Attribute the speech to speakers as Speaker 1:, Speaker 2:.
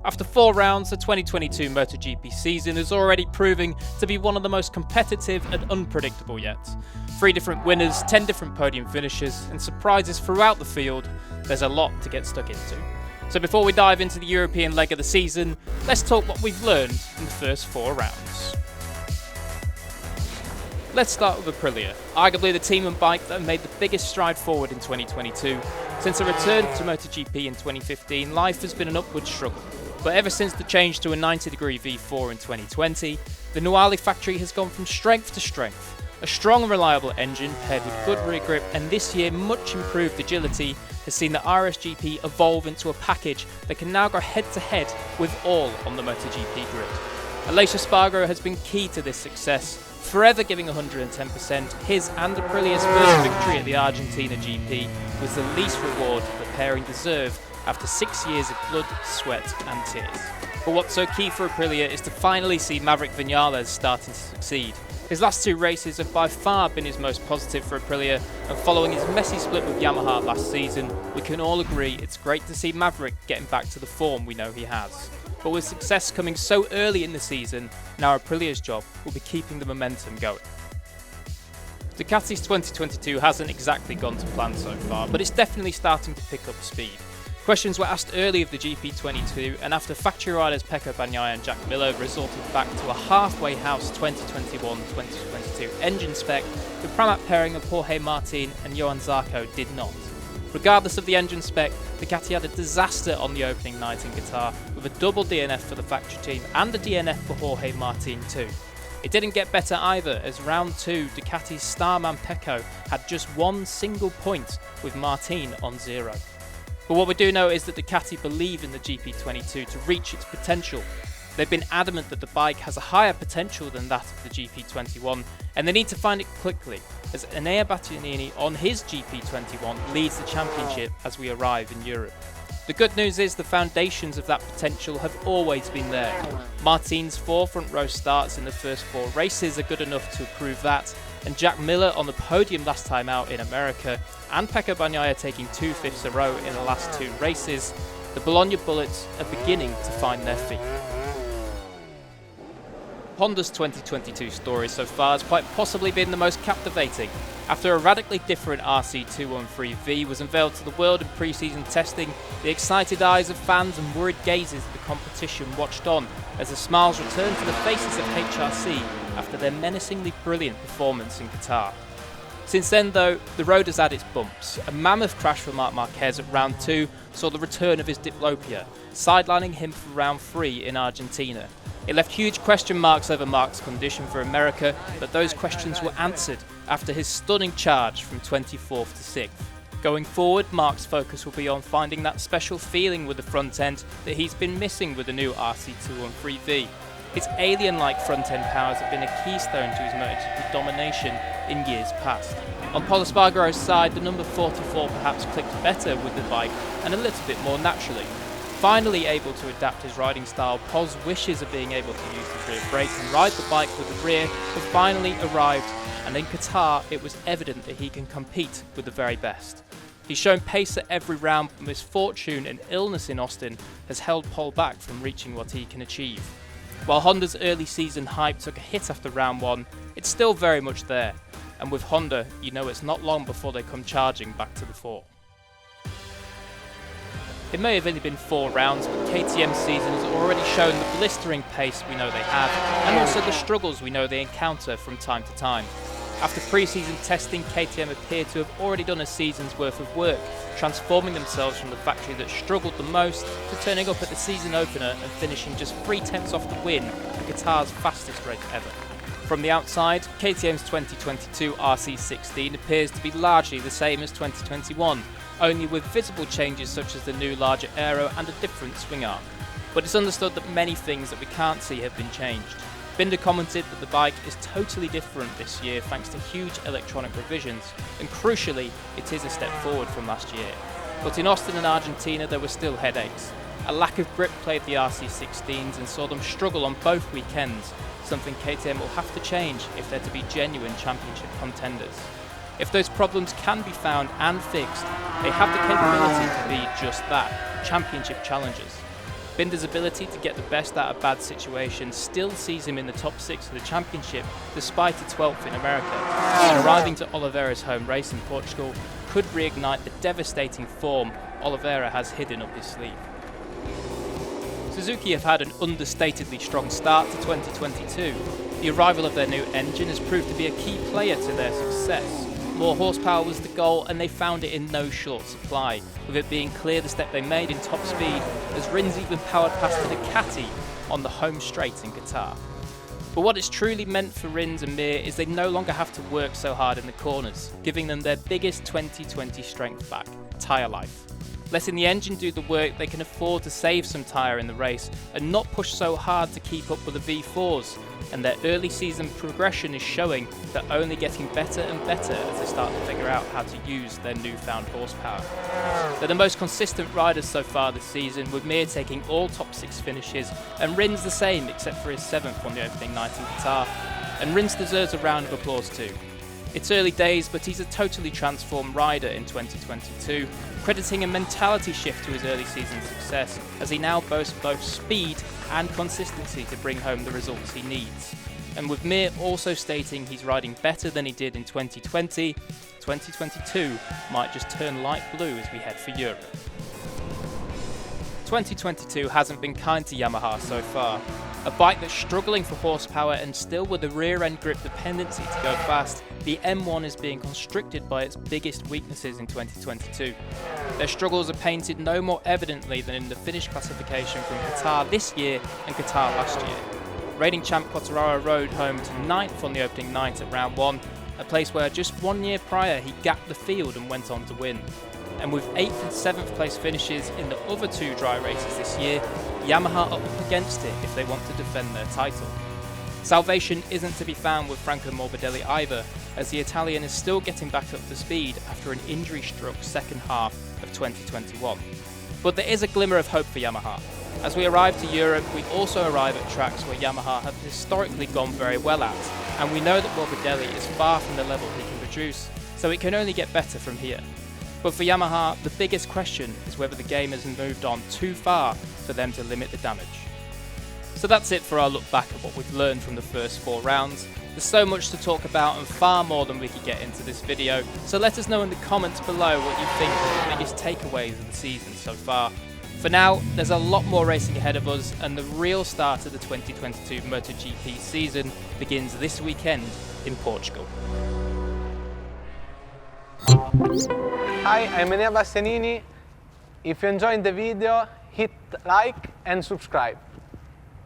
Speaker 1: After 4 rounds, the 2022 MotoGP season is already proving to be one of the most competitive and unpredictable yet. 3 different winners, 10 different podium finishes, and surprises throughout the field. There's a lot to get stuck into. So before we dive into the European leg of the season, let's talk what we've learned in the first 4 rounds. Let's start with Aprilia, arguably the team and bike that have made the biggest stride forward in 2022. Since a return to MotoGP in 2015, life has been an upward struggle. But ever since the change to a 90-degree V4 in 2020, the Nuali factory has gone from strength to strength. A strong and reliable engine paired with good rear grip and this year much improved agility has seen the RSGP evolve into a package that can now go head-to-head with all on the MotoGP grid. Aleix Espargaro has been key to this success, forever giving 110%. His and Aprilia's first victory at the Argentina GP was the least reward the pairing deserved after 6 years of blood, sweat and tears. But what's so key for Aprilia is to finally see Maverick Viñales starting to succeed. His last 2 races have by far been his most positive for Aprilia, and following his messy split with Yamaha last season, we can all agree it's great to see Maverick getting back to the form we know he has. But with success coming so early in the season, now Aprilia's job will be keeping the momentum going. Ducati's 2022 hasn't exactly gone to plan so far, but it's definitely starting to pick up speed. Questions were asked early of the GP22, and after factory riders Pecco Bagnaia and Jack Miller resorted back to a halfway house 2021-2022 engine spec, the Pramac pairing of Jorge Martin and Johann Zarco did not. Regardless of the engine spec, Ducati had a disaster on the opening night in Qatar, with a double DNF for the factory team and a DNF for Jorge Martin too. It didn't get better either, as round 2 Ducati's starman Pecco had just 1 single point with Martin on 0. But what we do know is that Ducati believe in the GP22 to reach its potential. They've been adamant that the bike has a higher potential than that of the GP21, and they need to find it quickly, as Enea Bastianini on his GP21 leads the championship as we arrive in Europe. The good news is the foundations of that potential have always been there. Martin's 4 front row starts in the first 4 races are good enough to prove that, and Jack Miller on the podium last time out in America, and Pecco Bagnaia taking 2 fifths a row in the last 2 races, the Bologna Bullets are beginning to find their feet. Honda's 2022 story so far has quite possibly been the most captivating. After a radically different RC213V was unveiled to the world in pre-season testing, the excited eyes of fans and worried gazes of the competition watched on as the smiles returned to the faces of HRC after their menacingly brilliant performance in Qatar. Since then though, the road has had its bumps. A mammoth crash for Marc Marquez at round 2 saw the return of his diplopia, sidelining him for round 3 in Argentina. It left huge question marks over Marc's condition for America, but those questions were answered after his stunning charge from 24th to 6th. Going forward, Marc's focus will be on finding that special feeling with the front end that he's been missing with the new RC213V. Its alien-like front-end powers have been a keystone to his MotoGP domination in years past. On Pol Espargaro's side, the number 44 perhaps clicked better with the bike and a little bit more naturally. Finally able to adapt his riding style, Pol's wishes of being able to use the rear brake and ride the bike with the rear have finally arrived, and in Qatar it was evident that he can compete with the very best. He's shown pace at every round, but misfortune and illness in Austin has held Pol back from reaching what he can achieve. While Honda's early season hype took a hit after round 1, it's still very much there, and with Honda, you know it's not long before they come charging back to the fore. It may have only been 4 rounds, but KTM's season has already shown the blistering pace we know they have, and also the struggles we know they encounter from time to time. After pre-season testing, KTM appear to have already done a season's worth of work, transforming themselves from the factory that struggled the most to turning up at the season opener and finishing just 3/10 off the win in Qatar's fastest race ever. From the outside, KTM's 2022 RC16 appears to be largely the same as 2021, only with visible changes such as the new larger aero and a different swing arm. But it's understood that many things that we can't see have been changed. Binder commented that the bike is totally different this year thanks to huge electronic revisions, and crucially, it is a step forward from last year. But in Austin and Argentina there were still headaches. A lack of grip plagued the RC16s and saw them struggle on both weekends, something KTM will have to change if they're to be genuine championship contenders. If those problems can be found and fixed, they have the capability to be just that, championship challengers. Binder's ability to get the best out of bad situations still sees him in the top 6 of the championship despite a 12th in America, and arriving to Oliveira's home race in Portugal could reignite the devastating form Oliveira has hidden up his sleeve. Suzuki have had an understatedly strong start to 2022. The arrival of their new engine has proved to be a key player to their success. More horsepower was the goal, and they found it in no short supply, with it being clear the step they made in top speed as Rins even powered past the Ducati on the home straight in Qatar. But what it's truly meant for Rins and Mir is they no longer have to work so hard in the corners, giving them their biggest 2020 strength back, tyre life. Letting the engine do the work, they can afford to save some tyre in the race and not push so hard to keep up with the V4s, and their early season progression is showing they're only getting better and better as they start to figure out how to use their newfound horsepower. They're the most consistent riders so far this season, with Mir taking all top 6 finishes and Rins the same except for his 7th on the opening night in Qatar, and Rins deserves a round of applause too. It's early days, but he's a totally transformed rider in 2022, crediting a mentality shift to his early season success, as he now boasts both speed and consistency to bring home the results he needs. And with Mir also stating he's riding better than he did in 2020, 2022 might just turn light blue as we head for Europe. 2022 hasn't been kind to Yamaha so far. A bike that's struggling for horsepower and still with a rear end grip dependency to go fast, the M1 is being constricted by its biggest weaknesses in 2022. Their struggles are painted no more evidently than in the finish classification from Qatar this year and Qatar last year. Reigning champ Quartararo rode home to 9th on the opening night at round 1, a place where just 1 year prior he gapped the field and went on to win. And with 8th and 7th place finishes in the other 2 dry races this year, Yamaha are up against it if they want to defend their title. Salvation isn't to be found with Franco Morbidelli either, as the Italian is still getting back up to speed after an injury-struck second half of 2021. But there is a glimmer of hope for Yamaha. As we arrive to Europe, we also arrive at tracks where Yamaha have historically gone very well at, and we know that Morbidelli is far from the level he can produce, so it can only get better from here. But for Yamaha, the biggest question is whether the game has moved on too far for them to limit the damage. So that's it for our look back at what we've learned from the first 4 rounds. There's so much to talk about and far more than we could get into this video, so let us know in the comments below what you think are the biggest takeaways of the season so far. For now, there's a lot more racing ahead of us, and the real start of the 2022 MotoGP season begins this weekend in Portugal.
Speaker 2: Hi, I'm Enea Bastianini. If you enjoyed the video, hit like and subscribe.